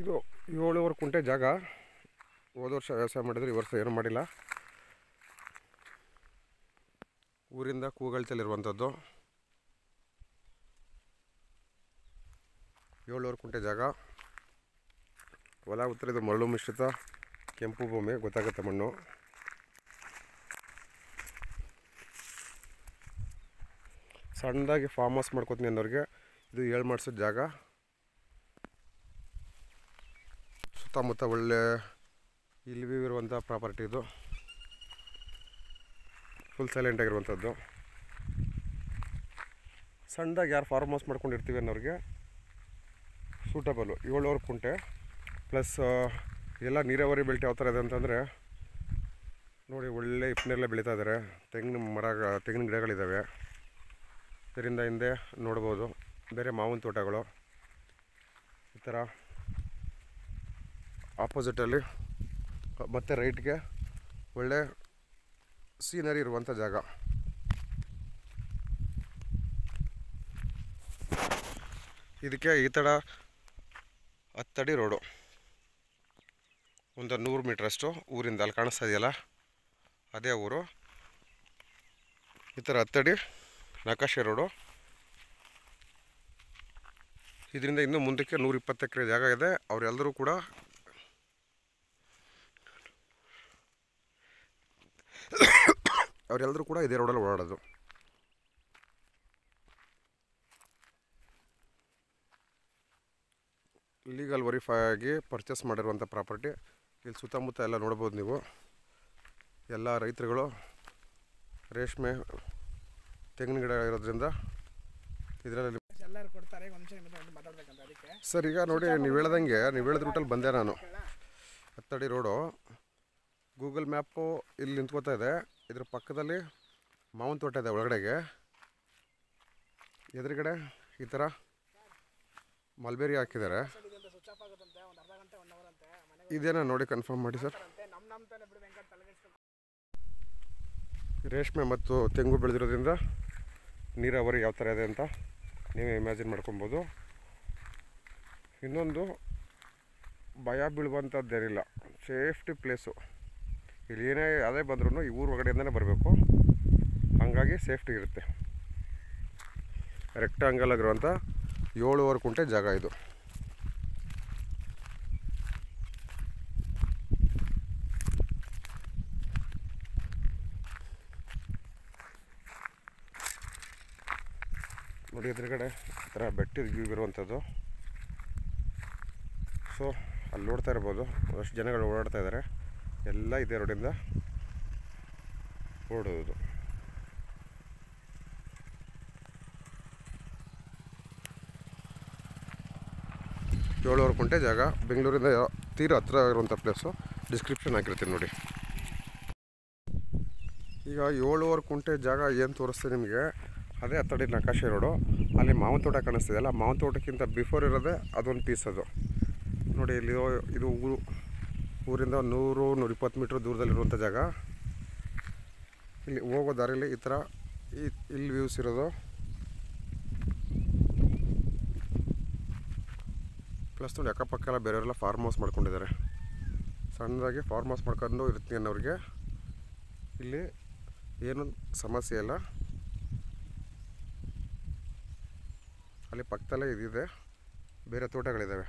ಇದು 7 ಕುಂಟೆ ಜಾಗ. ಹೋದ ವರ್ಷ ವ್ಯವಸಾಯ ಮಾಡಿದ್ರೆ ಈ ವರ್ಷ ಏನೂ ಮಾಡಿಲ್ಲ. ಊರಿಂದ ಕೂಗಳತಲ್ಲಿರುವಂಥದ್ದು 7 ಕುಂಟೆ ಜಾಗ. ಹೊಲ ಉತ್ತರದ ಮರಳು ಮಿಶ್ರಿತ ಕೆಂಪು ಭೂಮಿ, ಗೊತ್ತಾಗುತ್ತೆ ಮಣ್ಣು. ಸಣ್ಣದಾಗಿ ಫಾರ್ಮ್ ಹೌಸ್ ಮಾಡ್ಕೋತೀನಿ ಅನ್ನೋರಿಗೆ ಇದು 7 ಮಾಡಿಸೋ ಜಾಗ. ಸುತ್ತಮುತ್ತ ಒಳ್ಳೆ ಇಲ್ಲಿ ಇರುವಂಥ ಪ್ರಾಪರ್ಟಿ. ಇದು ಫುಲ್ ಸೈಲೆಂಟ್ ಆಗಿರುವಂಥದ್ದು. ಸಣ್ಣದಾಗಿ ಯಾರು ಫಾರ್ಮ್ ಹೌಸ್ ಮಾಡ್ಕೊಂಡಿರ್ತೀವಿ ಅನ್ನೋರಿಗೆ ಸೂಟಬಲು. 7 ಕುಂಟೆ ಪ್ಲಸ್ ಎಲ್ಲ ನೀರಾವರಿ ಬೆಲ್ಟ್ ಯಾವ ಥರ ಇದೆ ಅಂತಂದರೆ ನೋಡಿ, ಒಳ್ಳೆ ಹಿಪ್ಪನೆಲ್ಲ ಬೆಳೀತಾ ಇದ್ದಾರೆ. ತೆಂಗಿನ ಗಿಡಗಳಿದ್ದಾವೆ. ಇದರಿಂದ ಹಿಂದೆ ನೋಡ್ಬೋದು ಬೇರೆ ಮಾವಿನ ತೋಟಗಳು. ಈ ಥರ ಆಪೋಸಿಟಲ್ಲಿ ಮತ್ತು ರೈಟ್ಗೆ ಒಳ್ಳೆ ಸೀನರಿ ಇರುವಂಥ ಜಾಗ. ಇದಕ್ಕೆ ಈ ಥರ 10 ಅಡಿ ರೋಡು, ಒಂದು 100 ಮೀಟ್ರಷ್ಟು ಊರಿಂದ. ಅಲ್ಲಿ ಕಾಣಿಸ್ತಾ ಇದೆಯಲ್ಲ ಅದೇ ಊರು. ಈ ಥರ 10 ಅಡಿ ನಕಾಶೆ ರೋಡು. ಇದರಿಂದ ಇನ್ನೂ ಮುಂದಕ್ಕೆ 120 ಎಕರೆ ಜಾಗ ಇದೆ. ಅವರೆಲ್ಲರೂ ಕೂಡ ಇದೇ ರೋಡಲ್ಲಿ ಓಡಾಡೋದು. ಲೀಗಲ್ ವೆರಿಫೈ ಆಗಿ ಪರ್ಚೇಸ್ ಮಾಡಿರುವಂಥ ಪ್ರಾಪರ್ಟಿ. ಇಲ್ಲಿ ಸುತ್ತಮುತ್ತ ಎಲ್ಲ ನೋಡ್ಬೋದು ನೀವು. ಎಲ್ಲ ರೈತರುಗಳು ರೇಷ್ಮೆ ತೆಂಗಿನ ಗಿಡ ಇರೋದ್ರಿಂದ ಇದರಲ್ಲಿ ಸರ್ ಈಗ ನೋಡಿ, ನೀವು ಹೇಳಿದ ರೂಟಲ್ಲಿ ಬಂದೆ ನಾನು. 10 ಅಡಿ ರೋಡು. ಗೂಗಲ್ ಮ್ಯಾಪು ಇಲ್ಲಿ ನಿಂತ್ಕೋತಾ ಇದೆ. ಇದ್ರ ಪಕ್ಕದಲ್ಲಿ ಮಾವಿನ ತೋಟ ಇದೆ ಒಳಗಡೆಗೆ. ಎದುರುಗಡೆ ಈ ಥರ ಮಲ್ಬೇರಿ ಹಾಕಿದ್ದಾರೆ. ಇದೇನಾ ನೋಡಿ, ಕನ್ಫರ್ಮ್ ಮಾಡಿ ಸರ್. ರೇಷ್ಮೆ ಮತ್ತು ತೆಂಗು ಬೆಳೆದಿರೋದ್ರಿಂದ ನೀರಾವರಿ ಯಾವ ಥರ ಇದೆ ಅಂತ ನೀವೇ ಇಮ್ಯಾಜಿನ್ ಮಾಡ್ಕೊಬೋದು. ಇನ್ನೊಂದು ಭಯ ಬೀಳುವಂಥದ್ದೇನಿಲ್ಲ, ಸೇಫ್ಟಿ ಪ್ಲೇಸು. ಇಲ್ಲಿ ಏನೇ ಅದೇ ಬಂದ್ರೂ ಈ ಊರು ಹೊರಗಡೆಯಿಂದನೇ ಬರಬೇಕು. ಹಾಗಾಗಿ ಸೇಫ್ಟಿ ಇರುತ್ತೆ. ರೆಕ್ಟಾಂಗಲ್ ಆಗಿರುವಂಥ 7 ಕುಂಟೆ ಜಾಗ ಇದು. ನೋಡಿ ಎದುರುಗಡೆ ಈ ಥರ ಬೆಟ್ಟದ ವ್ಯೂ ಇರುವಂಥದ್ದು. ಸೊ ಅಲ್ಲಿ ನೋಡ್ತಾ ಇರ್ಬೋದು ಅಷ್ಟು ಜನಗಳು ಓಡಾಡ್ತಾ ಇದ್ದಾರೆ. ಎಲ್ಲ ಇದೇ ರೋಡಿಂದ ಓಡೋದು. ಏಳುವರೆ ಕುಂಟೆ ಜಾಗ, ಬೆಂಗಳೂರಿಂದ ತೀರಾ ಹತ್ರ ಇರುವಂಥ ಪ್ಲೇಸು. ಡಿಸ್ಕ್ರಿಪ್ಷನ್ ಹಾಕಿರ್ತೀನಿ ನೋಡಿ. ಈಗ 7 ಕುಂಟೆ ಜಾಗ ಏನು ತೋರಿಸ್ತೀನಿ ನಿಮಗೆ, ಅದೇ 10 ಅಡಿ ನಕಾಶೆ ರೋಡು. ಅಲ್ಲಿ ಮಾವಿನ ತೋಟ ಕಾಣಿಸ್ತಿದೆಯಲ್ಲ, ಮಾವಿನ ತೋಟಕ್ಕಿಂತ ಬಿಫೋರ್ ಇರೋದೇ ಅದೊಂದು ಪೀಸ್. ಅದು ನೋಡಿ, ಇಲ್ಲಿ ಇದು ಊರಿಂದ 100-120 ಮೀಟ್ರ್ ದೂರದಲ್ಲಿರುವಂಥ ಜಾಗ. ಇಲ್ಲಿ ಹೋಗೋ ದಾರಿಯಲ್ಲಿ ಈ ಥರ ಇಲ್ಲಿ ವ್ಯೂಸ್ ಇರೋದು. ಪ್ಲಸ್ ನೋಡಿ ಅಕ್ಕಪಕ್ಕ ಎಲ್ಲ ಬೇರೆಯವರೆಲ್ಲ ಫಾರ್ಮ್ ಹೌಸ್ ಮಾಡ್ಕೊಂಡಿದ್ದಾರೆ. ಸಣ್ಣದಾಗಿ ಫಾರ್ಮ್ ಹೌಸ್ ಮಾಡ್ಕೊಂಡು ಇರ್ತೀನಿ ಅನ್ನೋರಿಗೆ ಇಲ್ಲಿ ಏನೂ ಸಮಸ್ಯೆ ಇಲ್ಲ. ಅಲ್ಲಿ ಪಕ್ಕದಲ್ಲೇ ಇದಿದೆ, ಬೇರೆ ತೋಟಗಳಿದ್ದಾವೆ.